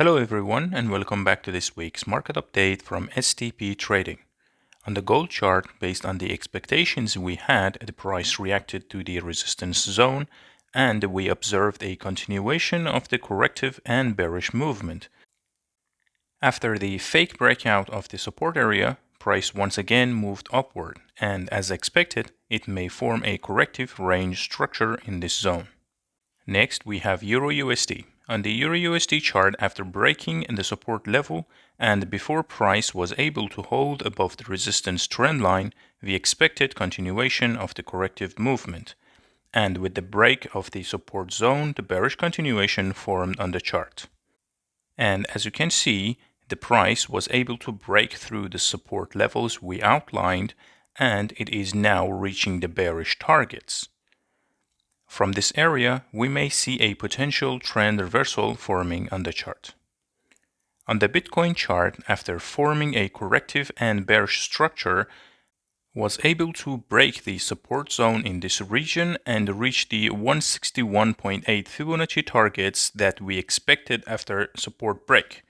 Hello everyone and welcome back to this week's market update from STP Trading. On the gold chart, based on the expectations we had, the price reacted to the resistance zone and we observed a continuation of the corrective and bearish movement. After the fake breakout of the support area, price once again moved upward and as expected, it may form a corrective range structure in this zone. Next, we have EUR/USD. On the EUR/USD chart, after breaking the support level and before price was able to hold above the resistance trend line, we expected continuation of the corrective movement. And with the break of the support zone, the bearish continuation formed on the chart. And as you can see, the price was able to break through the support levels we outlined, and it is now reaching the bearish targets. From this area, we may see a potential trend reversal forming on the chart. On the Bitcoin chart, after forming a corrective and bearish structure, was able to break the support zone in this region and reach the 161.8 Fibonacci targets that we expected after support break.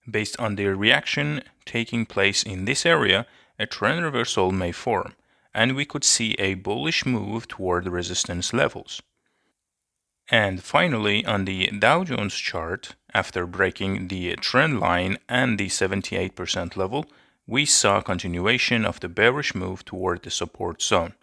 Based on the reaction taking place in this area, a trend reversal may form, and we could see a bullish move toward the resistance levels. And finally, on the Dowjones chart, after breaking the trend line and the 78% level, we saw continuation of the bearish move toward the support zone.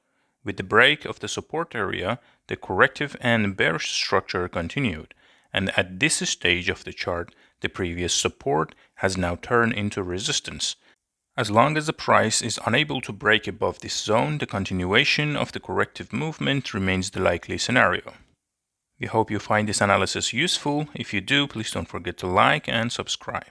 With the break of the support area, the corrective and bearish structure continued, and at this stage of the chart, the previous support has now turned into resistance. As long as the price is unable to break above this zone, the continuation of the corrective movement remains the likely scenario. We hope you find this analysis useful. If you do, please don't forget to like and subscribe.